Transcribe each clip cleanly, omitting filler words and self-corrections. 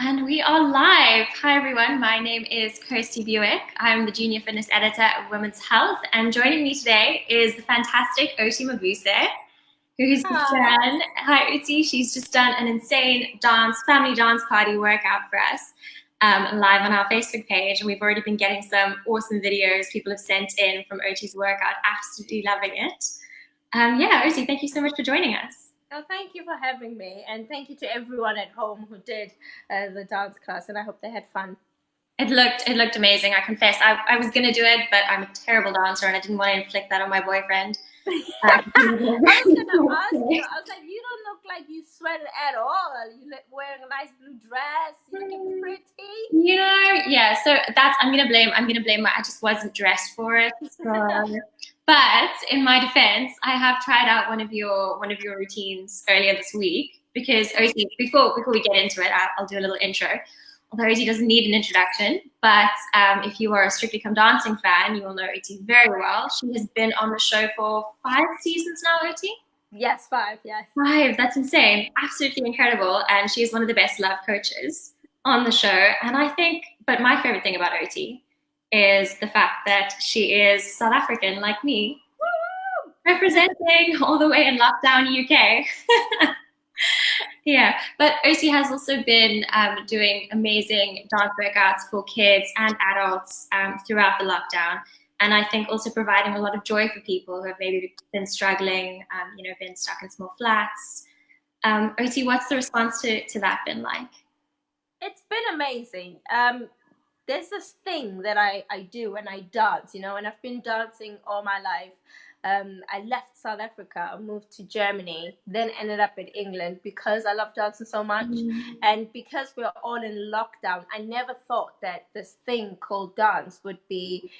And we are live. Hi, everyone. My name is Kirsty Buick. I'm the Junior Fitness Editor at Women's Health. And joining me today is the fantastic Oti Mabuse, who's just Hi. done, hi, Oti, she's just done an insane family dance party workout for us live on our Facebook page. And we've already been getting some awesome videos people have sent in from Oti's workout. Absolutely loving it. Yeah, Oti, thank you so much for joining us. Oh, thank you for having me, and thank you to everyone at home who did the dance class, and I hope they had fun. It looked amazing. I confess, I was gonna do it, but I'm a terrible dancer, and I didn't want to inflict that on my boyfriend. I was gonna ask you. I was like, you don't look like you sweated at all. You look wearing a nice blue dress. You looking pretty. Yeah. So that's I'm gonna blame my. I just wasn't dressed for it. So, but in my defense, I have tried out one of your routines earlier this week because Oti, before we get into it, I'll do a little intro. Although Oti doesn't need an introduction, but if you are a Strictly Come Dancing fan, you will know Oti very well. She has been on the show for 5 seasons now, Oti. Yes, 5. Yes. 5, that's insane. Absolutely incredible. And she is one of the best love coaches on the show. And I think, but my favorite thing about Oti is the fact that she is South African like me, representing all the way in lockdown UK. Yeah, but Oti has also been doing amazing dance workouts for kids and adults throughout the lockdown. And I think also providing a lot of joy for people who have maybe been struggling, been stuck in small flats. Oti, what's the response to that been like? It's been amazing. There's this thing that I do when I dance, and I've been dancing all my life. I left South Africa, moved to Germany, then ended up in England because I love dancing so much. And because we're all in lockdown, I never thought that this thing called dance would be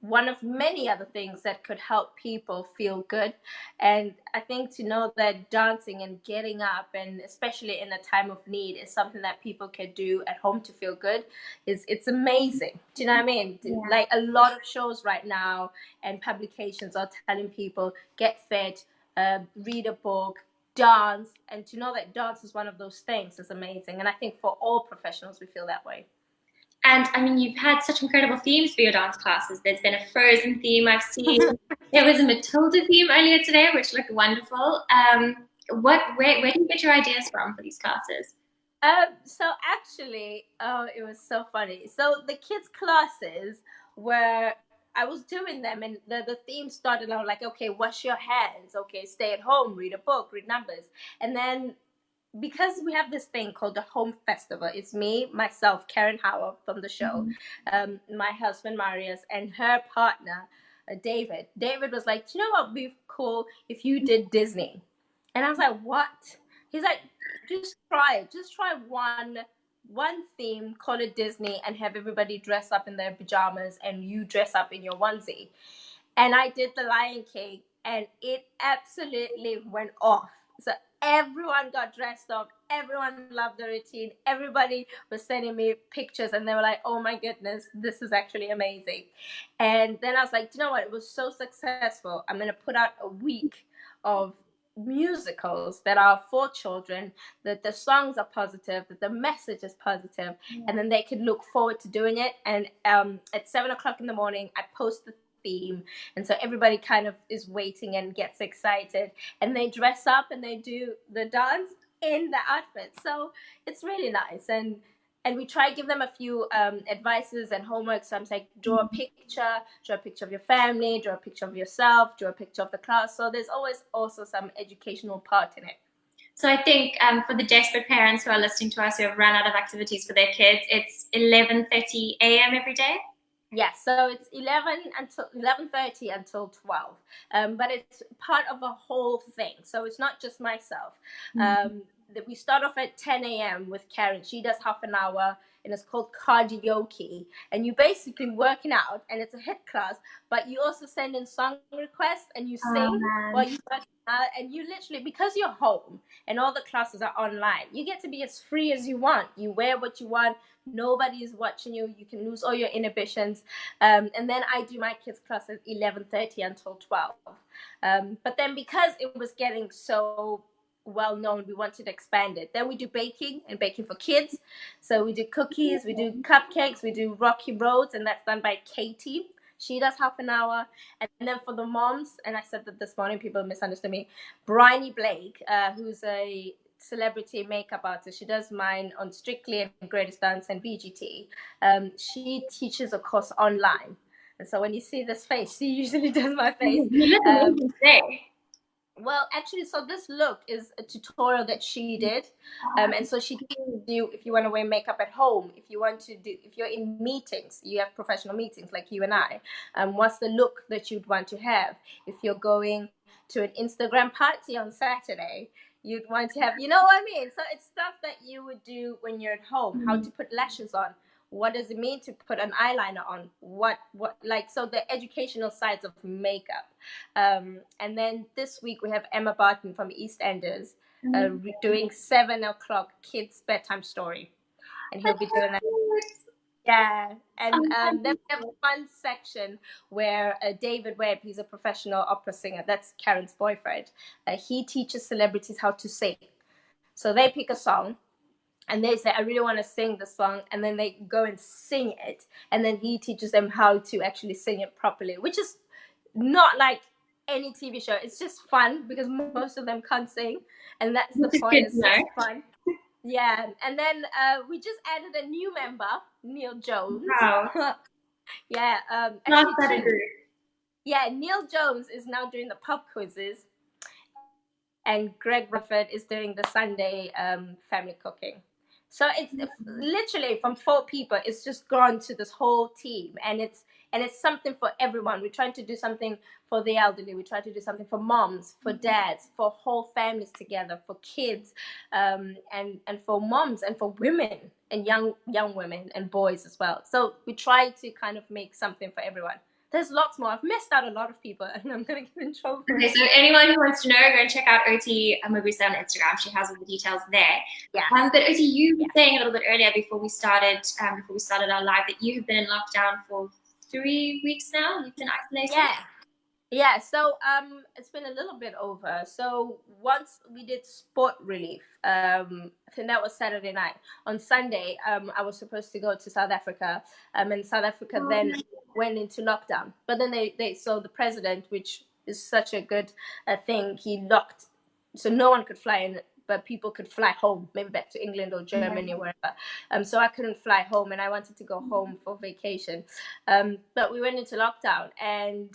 one of many other things that could help people feel good. And I think to know that dancing and getting up, and especially in a time of need, is something that people can do at home to feel good is it's amazing. Do you know what I mean? Yeah. Like a lot of shows right now and publications are telling people get fit, read a book, dance, and to know that dance is one of those things is amazing. And I think for all professionals, we feel that way. And I mean, you've had such incredible themes for your dance classes. There's been a Frozen theme I've seen. There was a Matilda theme earlier today, which looked wonderful. Where do you get your ideas from for these classes? So actually, oh, it was so funny. So the kids' classes were, I was doing them, and the theme started out like, okay, wash your hands, okay, stay at home, read a book, read numbers, and then because we have this thing called the home festival, it's me, myself, Karen Howard from the show, my husband Marius, and her partner David. David was like, do you know what would be cool if you did Disney? And I was like, what? He's like, just try it. Just try one theme, call it Disney, and have everybody dress up in their pajamas and you dress up in your onesie. And I did the Lion King, and it absolutely went off. So everyone got dressed up. Everyone loved the routine. Everybody was sending me pictures, and they were like, "Oh my goodness, this is actually amazing." And then I was like, "You know what? It was so successful. I'm gonna put out a week of musicals that are for children, that the songs are positive, that the message is positive, and then they can look forward to doing it." And at 7 o'clock in the morning, I post the theme, and so everybody kind of is waiting and gets excited, and they dress up and they do the dance in the outfit. So it's really nice. And we try to give them a few advices and homework. So I'm like, draw a picture of your family, draw a picture of yourself, draw a picture of the class. So there's always also some educational part in it. So I think for the desperate parents who are listening to us who have run out of activities for their kids, it's 11:30 a.m. every day. Yes, so it's 11:30 until 12, but it's part of a whole thing. So it's not just myself. That we start off at 10 a.m. with Karen. She does half an hour, and it's called karaoke. And you basically working out, and it's a hit class. But you also send in song requests, and you Oh sing while man. you work out. And you literally, because you're home and all the classes are online, you get to be as free as you want. You wear what you want. Nobody is watching you. You can lose all your inhibitions. And then I do my kids class at 11:30 until 12. But then because it was getting so well known, we wanted to expand it. Then we do baking, and baking for kids. So we do cookies, we do cupcakes, we do rocky roads, and that's done by Katie. She does half an hour. And then for the moms, and I said that this morning, people misunderstood me, Bryony Blake, who's a celebrity makeup artist. She does mine on Strictly and Greatest Dance and VGT. She teaches a course online. And so when you see this face, she usually does my face. You look amazing today. Well, actually, so this look is a tutorial that she did. And so she teaches you if you want to wear makeup at home, if you want to do, if you're in meetings, you have professional meetings like you and I, what's the look that you'd want to have? If you're going to an Instagram party on Saturday, you'd want to have, you know what I mean? So it's stuff that you would do when you're at home, how to put lashes on. What does it mean to put an eyeliner on? What, like, so the educational sides of makeup. And then this week we have Emma Barton from EastEnders doing 7 o'clock kids bedtime story. And he'll be doing that. Yeah. And then we have a fun section where David Webb, he's a professional opera singer. That's Karen's boyfriend. He teaches celebrities how to sing. So they pick a song, and they say, I really want to sing the song. And then they go and sing it. And then he teaches them how to actually sing it properly, which is not like any TV show. It's just fun because most of them can't sing. And that's the point. It's just fun. Yeah. And then we just added a new member, Neil Jones. Wow. Yeah. Yeah, Neil Jones is now doing the pop quizzes. And Greg Rufford is doing the Sunday family cooking. So it's literally from 4 people, it's just gone to this whole team, and it's something for everyone. We're trying to do something for the elderly. We try to do something for moms, for dads, for whole families together, for kids, and for moms and for women and young women and boys as well. So we try to kind of make something for everyone. There's lots more. I've missed out a lot of people, and I'm going to get in trouble. Okay, so anyone who wants to know, go and check out Oti Mabuse on Instagram. She has all the details there. Yeah. But Oti, you were saying a little bit earlier before we started our live that you have been in lockdown for 3 weeks now. You've been isolated. Yeah. So it's been a little bit over. So once we did sport relief, I think that was Saturday night. On Sunday, I was supposed to go to South Africa, and South Africa then went into lockdown. But then they so the president, which is such a good thing, he locked, so no one could fly in, but people could fly home, maybe back to England or Germany or wherever. So I couldn't fly home, and I wanted to go home for vacation. But we went into lockdown, and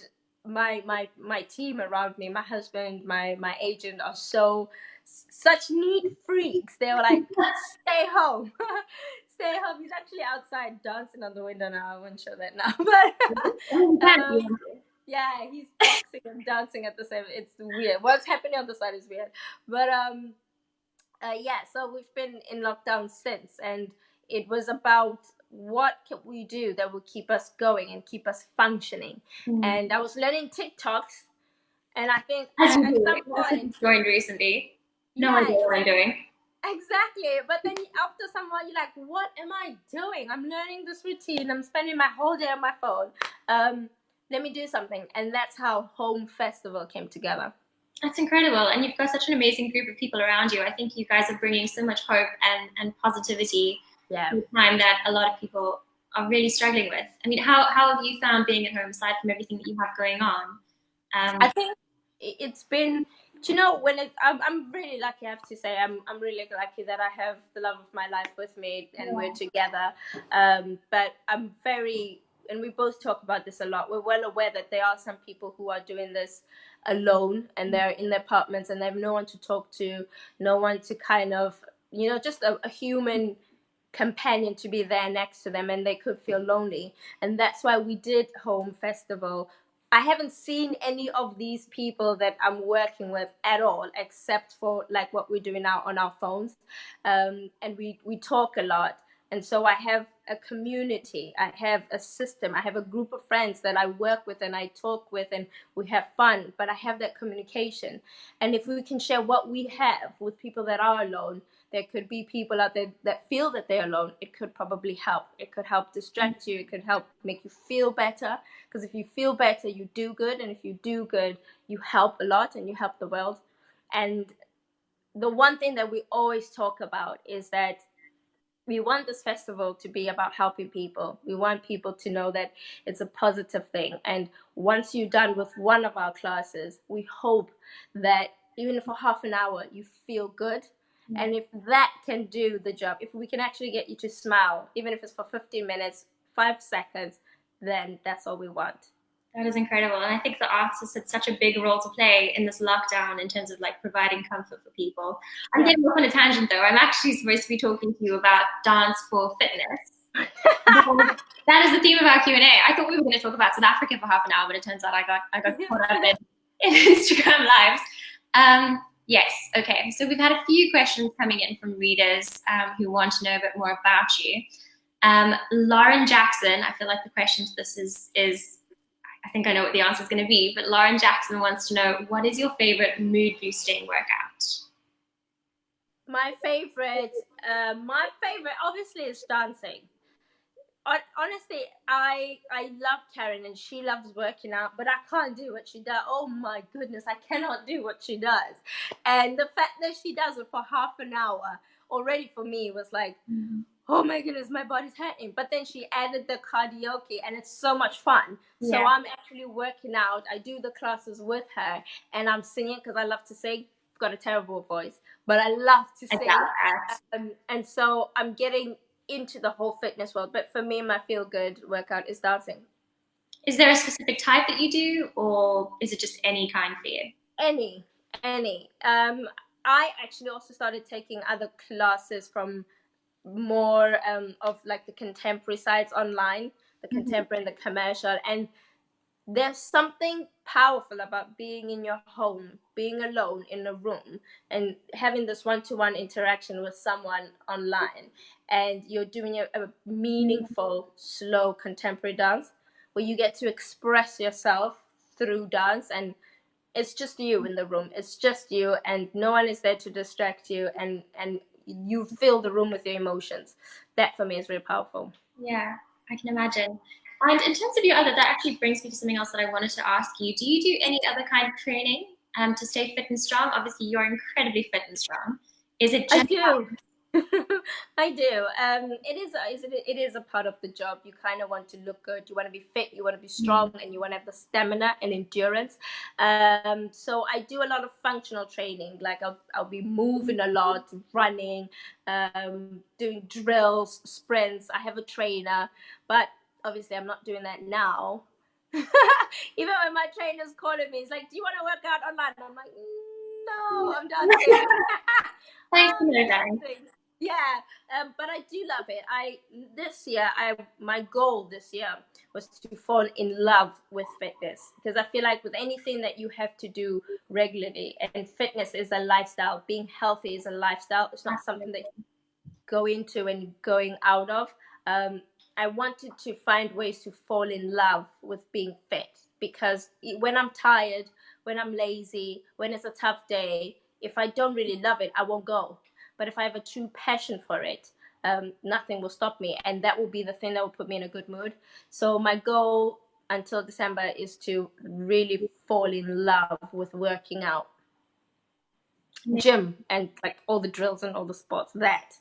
my team around me, my husband, my agent, are such neat freaks. They were like, stay home. Stay home. He's actually outside dancing on the window now. I won't show that now. But yeah, he's boxing and dancing at the same. It's weird. What's happening on the side is weird. But yeah, so we've been in lockdown since, and it was about what can we do that will keep us going and keep us functioning. And I was learning TikToks, and I think at some point joined recently. No idea what I'm doing. Exactly. But then after some while, you're like, what am I doing? I'm learning this routine. I'm spending my whole day on my phone. Let me do something. And that's how Home Festival came together. That's incredible. And you've got such an amazing group of people around you. I think you guys are bringing so much hope and positivity at a time that a lot of people are really struggling with. I mean, how have you found being at home aside from everything that you have going on? I think it's been, you know, when I'm really lucky, I have to say, I'm really lucky that I have the love of my life with me and we're together. But I'm very, and we both talk about this a lot, we're well aware that there are some people who are doing this alone, and they're in their apartments and they have no one to talk to, no one to kind of, you know, just a human companion to be there next to them, and they could feel lonely. And that's why we did Home Festival. I haven't seen any of these people that I'm working with at all, except for like what we're doing now on our phones. And we talk a lot. And so I have a community, I have a system, I have a group of friends that I work with and I talk with, and we have fun, but I have that communication. And if we can share what we have with people that are alone, there could be people out there that feel that they're alone. It could probably help. It could help distract you. It could help make you feel better. Because if you feel better, you do good. And if you do good, you help a lot and you help the world. And the one thing that we always talk about is that we want this festival to be about helping people. We want people to know that it's a positive thing. And once you're done with one of our classes, we hope that even for half an hour, you feel good. And if that can do the job, if we can actually get you to smile, even if it's for 15 minutes, 5 seconds, then that's all we want. That is incredible. And I think the arts has had such a big role to play in this lockdown in terms of like providing comfort for people. I'm getting off on a tangent though. I'm actually supposed to be talking to you about dance for fitness. That is the theme of our Q&A. I thought we were going to talk about South Africa for half an hour, but it turns out I got caught up in Instagram lives. Yes, okay. So we've had a few questions coming in from readers who want to know a bit more about you. Lauren Jackson, I feel like the question to this is I think I know what the answer is going to be, but Lauren Jackson wants to know, what is your favorite mood boosting workout? My favorite obviously is dancing. Honestly, I love Karen and she loves working out, but I can't do what she does. Oh my goodness, I cannot do what she does. And the fact that she does it for half an hour already for me was like, oh my goodness, my body's hurting. But then she added the karaoke and it's so much fun. Yeah. So I'm actually working out. I do the classes with her and I'm singing because I love to sing. I've got a terrible voice, but I love to sing. And so I'm getting into the whole fitness world. But for me, my feel-good workout is dancing. Is there a specific type that you do, or is it just any kind for you? Any. I actually also started taking other classes from more of like the contemporary sites online, the contemporary and the commercial, and there's something powerful about being in your home, being alone in a room and having this one-to-one interaction with someone online, and you're doing a meaningful slow contemporary dance where you get to express yourself through dance, and it's just you in the room, it's just you and no one is there to distract you, and you fill the room with your emotions. That for me is really powerful. Yeah, I can imagine. And in terms of your other, that actually brings me to something else that I wanted to ask you. Do you do any other kind of training to stay fit and strong? Obviously, you're incredibly fit and strong. Is it just... I do. I do. It is a part of the job. You kind of want to look good. You want to be fit. You want to be strong, and you want to have the stamina and endurance. So I do a lot of functional training. Like I'll be moving a lot, running, doing drills, sprints. I have a trainer, but obviously I'm not doing that now. Even when my trainer's calling me, he's like, "Do you want to work out online?" I'm like, "No, I'm dancing." Yeah, but I do love it. My goal this year was to fall in love with fitness, because I feel like with anything that you have to do regularly, and fitness is a lifestyle, being healthy is a lifestyle. It's not something that you go into and going out of. I wanted to find ways to fall in love with being fit, because when I'm tired, when I'm lazy, when it's a tough day, if I don't really love it, I won't go. But if I have a true passion for it, nothing will stop me. And that will be the thing that will put me in a good mood. So my goal until December is to really fall in love with working out. Gym and like all the drills and all the sports, that.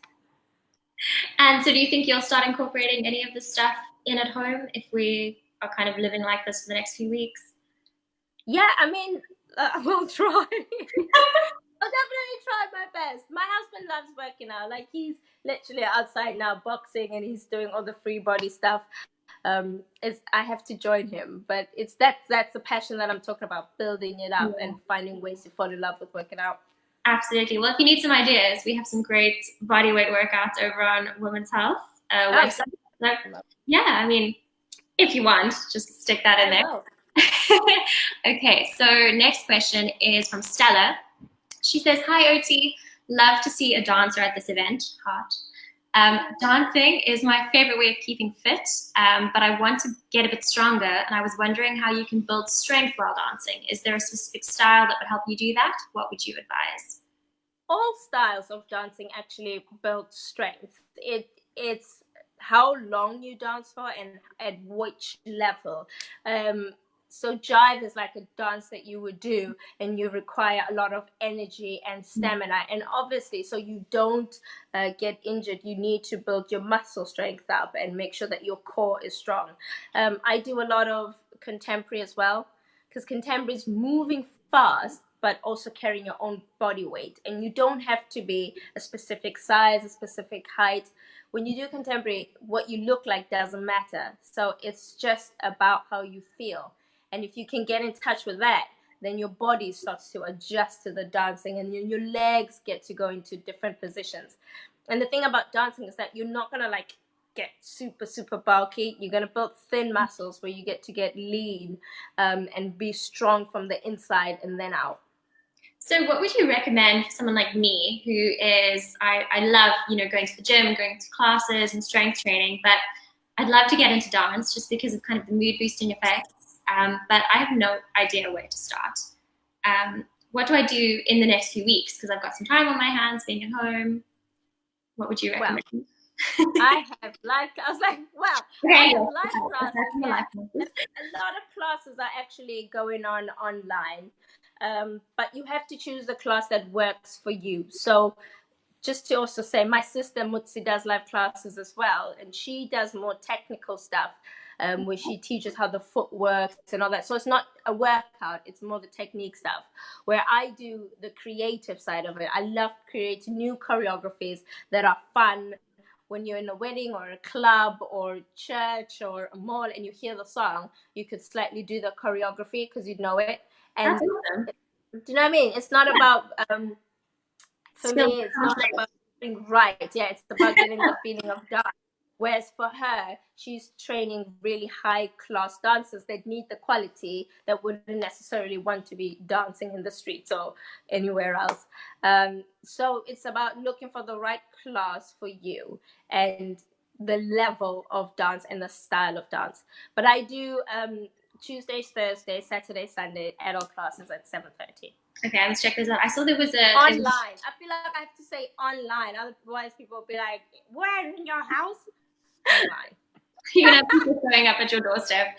And so do you think you'll start incorporating any of this stuff in at home if we are kind of living like this for the next few weeks? Yeah, I mean, we'll try. I'll definitely try my best. My husband loves working out. Like, he's literally outside now boxing and he's doing all the free body stuff. I have to join him, but that's the passion that I'm talking about, building it up and finding ways to fall in love with working out. Absolutely. Well, if you need some ideas, we have some great bodyweight workouts over on Women's Health website. So, yeah, I mean, if you want, just stick that in there. Okay, so next question is from Stella. She says, "Hi, Oti. Love to see a dancer at this event. Heart. Dancing is my favorite way of keeping fit, but I want to get a bit stronger, and I was wondering how you can build strength while dancing. Is there a specific style that would help you do that? What would you advise?" All styles of dancing actually build strength. It's how long you dance for and at which level. so jive is like a dance that you would do, and you require a lot of energy and stamina. And obviously, so you don't get injured, you need to build your muscle strength up and make sure that your core is strong. I do a lot of contemporary as well, because contemporary is moving fast but also carrying your own body weight, and you don't have to be a specific size, a specific height. When you do contemporary, what you look like doesn't matter. So it's just about how you feel. And if you can get in touch with that, then your body starts to adjust to the dancing, and your legs get to go into different positions. And the thing about dancing is that you're not going to like get super, super bulky. You're going to build thin muscles where you get to get lean, and be strong from the inside and then out. So what would you recommend for someone like me who is, I love, going to the gym, going to classes and strength training, but I'd love to get into dance just because of kind of the mood boosting effects, but I have no idea where to start. What do I do in the next few weeks? Because I've got some time on my hands being at home. What would you recommend? Well, I have live. I was like, wow. Okay, I have live classes. Yeah. classes. A lot of classes are actually going on online, but you have to choose the class that works for you. So just to also say, my sister Mutsi does live classes as well, and she does more technical stuff, where she teaches how the foot works and all that. So it's not a workout, it's more the technique stuff, where I do the creative side of it. I love creating new choreographies that are fun. When you're in a wedding or a club or church or a mall and you hear the song, you could slightly do the choreography because you know it. And That's awesome. do you know what I mean? It's not about for Still me, it's not about being right. Yeah, it's about getting the feeling of dance. Whereas for her, she's training really high class dancers that need the quality that wouldn't necessarily want to be dancing in the streets or anywhere else. So it's about looking for the right class for you and the level of dance and the style of dance. But I do Tuesdays, Thursdays, Saturday, Sunday adult classes at 7:30. Okay, let's check this out. I saw there was a online. I feel like I have to say online, otherwise people will be like, "Where in your house?" Online. You're gonna have people showing up at your doorstep.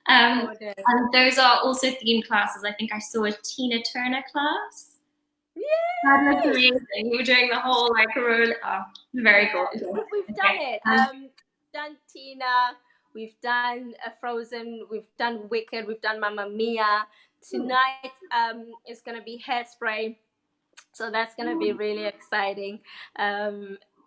And those are also themed classes. I think I saw a Tina Turner class. Yeah, that was amazing. You were doing the whole like roll. Oh, very cool. We've done it. Done Tina. We've done Frozen. We've done Wicked. We've done Mamma Mia. Tonight is gonna be Hairspray, so that's gonna be really exciting.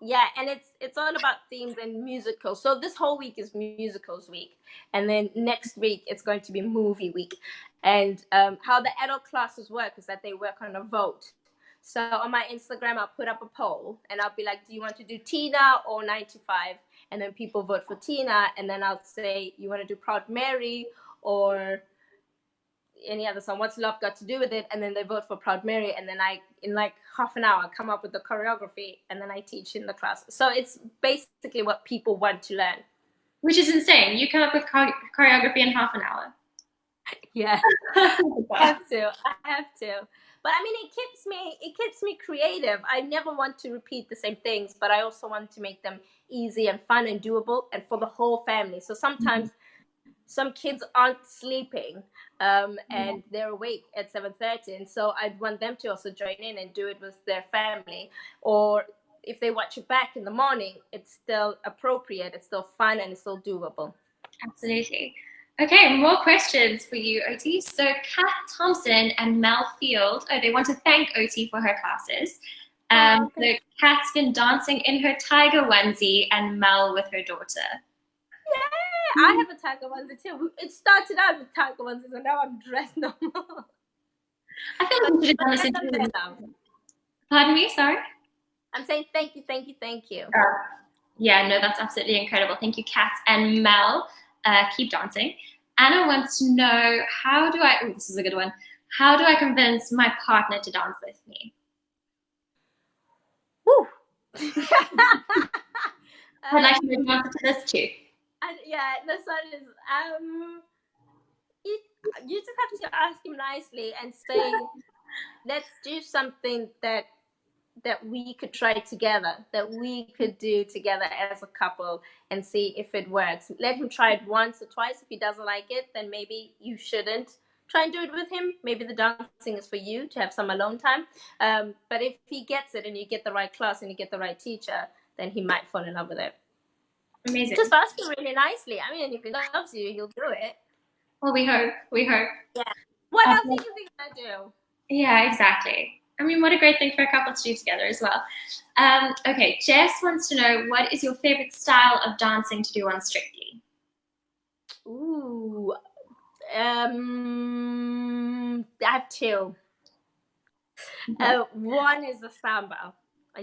Yeah, and it's all about themes and musicals. So this whole week is musicals week, and then next week it's going to be movie week. And how the adult classes work is that they work on a vote. So on my Instagram, I'll put up a poll, and I'll be like, "Do you want to do Tina or 9 to 5?" And then people vote for Tina, and then I'll say, "You want to do Proud Mary or any other song? What's love got to do with it?" And then they vote for Proud Mary, and then I, in like half an hour, come up with the choreography, and then I teach in the class. So it's basically what people want to learn. Which is insane. You come up with choreography in half an hour. Yeah, I have to. But I mean, it keeps me creative. I never want to repeat the same things, but I also want to make them easy and fun and doable, and for the whole family. So sometimes some kids aren't sleeping, and they're awake at 7:30, and so I'd want them to also join in and do it with their family. Or if they watch it back in the morning, it's still appropriate, it's still fun, and it's still doable. Absolutely. Okay, more questions for you, Oti. So Kat Thompson and Mel Field, they want to thank Oti for her classes. So Kat's been dancing in her tiger onesie and Mel with her daughter. Yeah, I have a tiger onesie too. It started out with tiger onesies, and now I'm dressed normal. I feel like we should have done this in Pardon me, sorry? I'm saying thank you. Yeah, no, that's absolutely incredible. Thank you, Kat and Mel. Keep dancing. Anna wants to know, this is a good one. How do I convince my partner to dance with me? Woo! I'd like to know the answer to this too. Yeah, this one is you just have to ask him nicely and say, let's do something that that we could try together, that we could do together as a couple and see if it works. Let him try it once or twice. If he doesn't like it, then maybe you shouldn't try and do it with him. Maybe the dancing is for you to have some alone time. But if he gets it and you get the right class and you get the right teacher, then he might fall in love with it. Amazing. Just ask him really nicely. I mean, if he loves you, he'll do it. Well, we hope. We hope. Yeah. What else do you think I do? Yeah, exactly. I mean, what a great thing for a couple to do together as well. Okay, Jess wants to know, what is your favorite style of dancing to do on Strictly? Ooh, I have two. One is the samba. I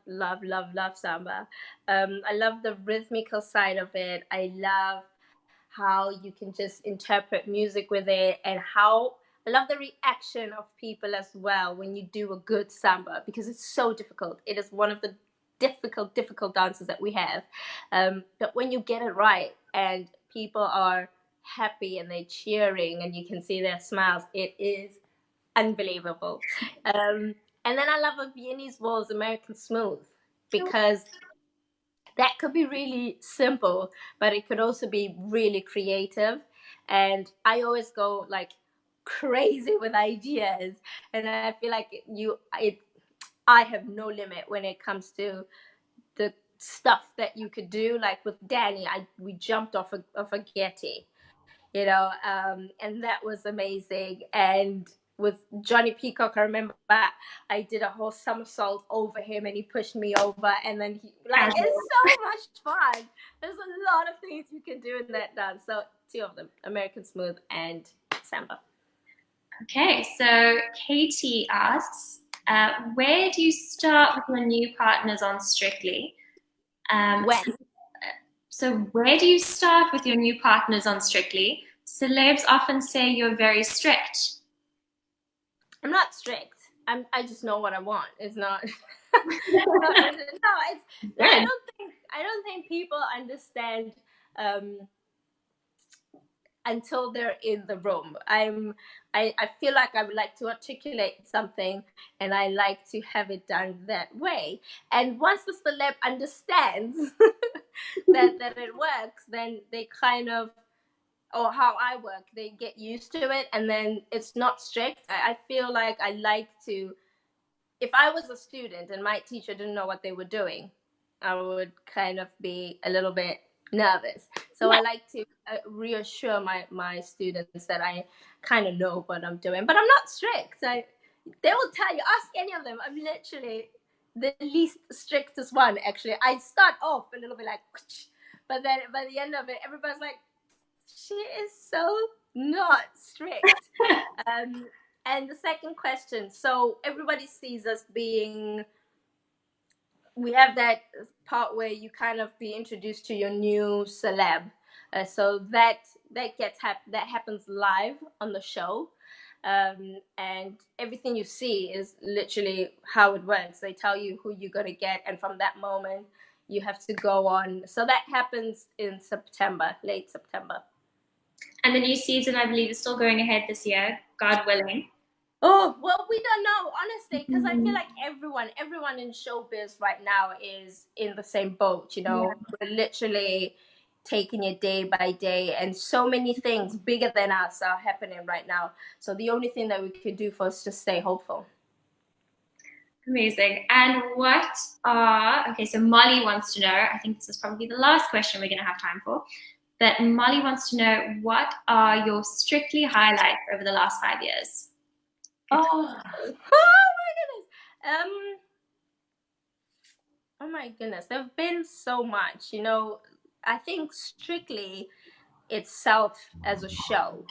love samba. I love the rhythmical side of it. I love how you can just interpret music with it, and how I love the reaction of people as well when you do a good samba, because it's so difficult. It is one of the difficult dances that we have. But when you get it right and people are happy and they're cheering and you can see their smiles, it is unbelievable. And then I love a Viennese Waltz American Smooth, because that could be really simple, but it could also be really creative. And I always go like crazy with ideas, and I feel like I have no limit when it comes to the stuff that you could do. Like with Danny, we jumped off a Getty, and that was amazing. And with Johnny Peacock, I remember I did a whole somersault over him and he pushed me over, and then it's so much fun. There's a lot of things you can do in that dance. So two of them, American Smooth and Samba. Okay, so Katie asks, where do you start with your new partners on Strictly? When? So where do you start with your new partners on Strictly? Celebs often say you're very strict. I'm not strict. I just know what I want. It's not. No, I don't think people understand until they're in the room. I feel like I would like to articulate something, and I like to have it done that way. And once the celeb understands that it works, then they kind of, or how I work, they get used to it, and then it's not strict. I feel like I like to, if I was a student and my teacher didn't know what they were doing, I would kind of be a little bit nervous. So I like to reassure my students that I kind of know what I'm doing, but I'm not strict. They will tell you, ask any of them. I'm literally the least strictest one, actually. I start off a little bit like, but then by the end of it, everybody's like, she is so not strict. And the second question, so everybody sees us being, we have that part where you kind of be introduced to your new celeb. So that happens live on the show. And everything you see is literally how it works. They tell you who you're going to get, and from that moment, you have to go on. So that happens in September, late September. And the new season, I believe, is still going ahead this year, God willing. Oh, well, we don't know, honestly, because I feel like everyone in showbiz right now is in the same boat, Yeah. We're literally taking it day by day, and so many things bigger than us are happening right now. So the only thing that we could do for us is just stay hopeful. Amazing. And okay, so Molly wants to know, I think this is probably the last question we're going to have time for, but Molly wants to know, what are your Strictly highlights over the last 5 years? Oh my goodness. Oh my goodness. There've been so much, I think Strictly itself as a show,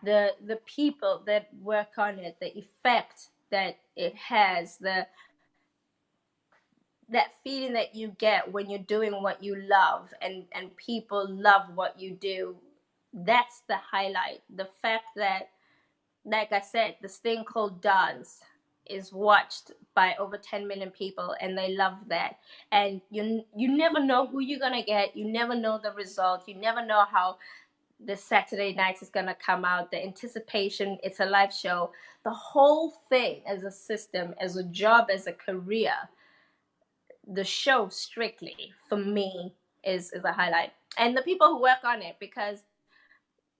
the people that work on it, the effect that it has, that feeling that you get when you're doing what you love, and people love what you do, that's the highlight. The fact that, like I said, this thing called dance is watched by over 10 million people, and they love that. And you never know who you're gonna get. You never know the result. You never know how the Saturday night is gonna come out, the anticipation, it's a live show, the whole thing as a system, as a job, as a career, the show Strictly for me is a highlight. And the people who work on it, because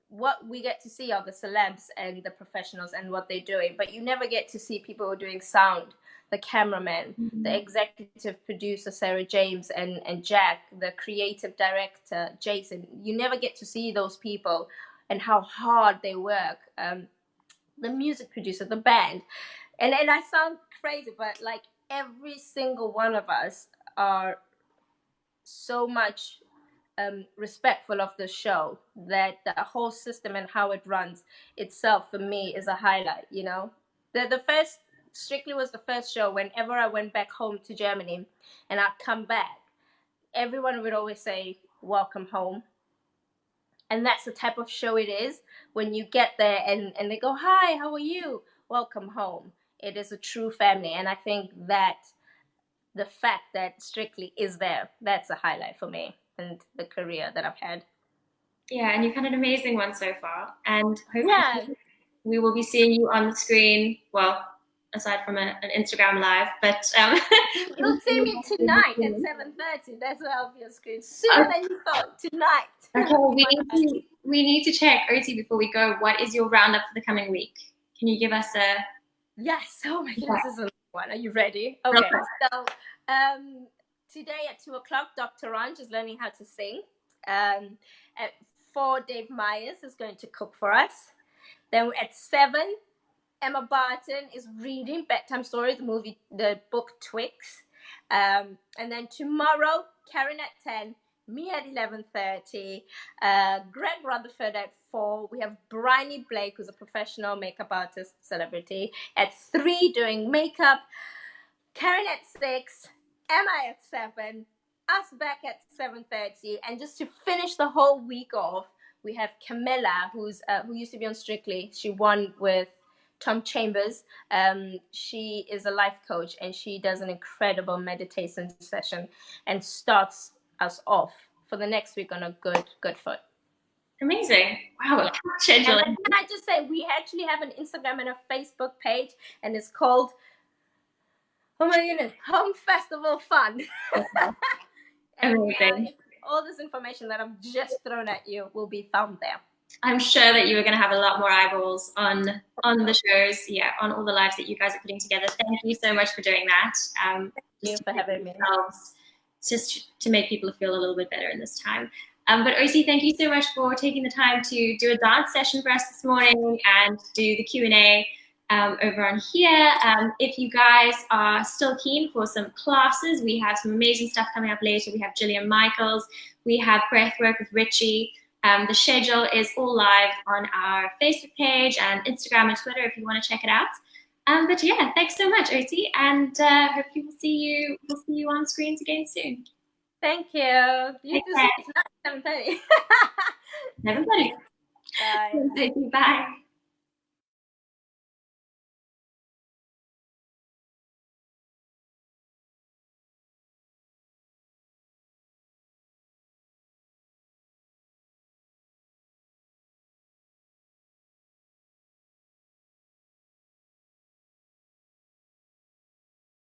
what we get to see are the celebs and the professionals and what they're doing, but you never get to see people who are doing sound, the cameraman, the executive producer Sarah James and Jack, the creative director Jason. You never get to see those people and how hard they work. The music producer, the band, and I sound crazy, but like every single one of us are so much respectful of the show, that the whole system and how it runs itself for me is a highlight. You know, the first Strictly was the first show. Whenever I went back home to Germany and I'd come back, everyone would always say welcome home. And that's the type of show it is. When you get there and they go, hi, how are you, welcome home, it is a true family. And I think that the fact that Strictly is there, that's a highlight for me and the career that I've had. Yeah, and you've had an amazing one so far, and Yeah. hopefully we will be seeing you on the screen. Well, aside from an Instagram live, but You'll see me tonight at 7:30. That's where I'll be on screen. Sooner than you thought. Tonight. Okay, we need to check, Oti, before we go. What is your roundup for the coming week? Can you give us a? Yes. Oh my goodness, this is a long one. Are you ready? Okay. So today at 2:00, Dr. Ranj is learning how to sing. At 4, Dave Myers is going to cook for us. Then at 7, Emma Barton is reading bedtime stories, the book Twix. And then tomorrow, Karen at 10, me at 11:30, Greg Rutherford at 4. We have Bryony Blake, who's a professional makeup artist, celebrity, at 3 doing makeup. Karen at 6, Emma at 7, us back at 7:30, and just to finish the whole week off, we have Camilla, who used to be on Strictly. She won with Tom Chambers. She is a life coach, and she does an incredible meditation session and starts us off for the next week on a good foot. Amazing! Wow, scheduling. And can I just say, we actually have an Instagram and a Facebook page, and it's called, oh my goodness, Home Festival Fun. Amazing. All this information that I've just thrown at you will be found there. I'm sure that you are going to have a lot more eyeballs on the shows, yeah, on all the lives that you guys are putting together. Thank you so much for doing that. Thank you for having me. Just to make people feel a little bit better in this time. But Oti, thank you so much for taking the time to do a dance session for us this morning and do the Q&A over on here. If you guys are still keen for some classes, we have some amazing stuff coming up later. We have Gillian Michaels, we have breathwork with Richie. The schedule is all live on our Facebook page and Instagram and Twitter if you want to check it out. But yeah, thanks so much, Oti, and hopefully we'll see you on screens again soon. Thank you. You too. 7:30. 7:30. Bye. Bye.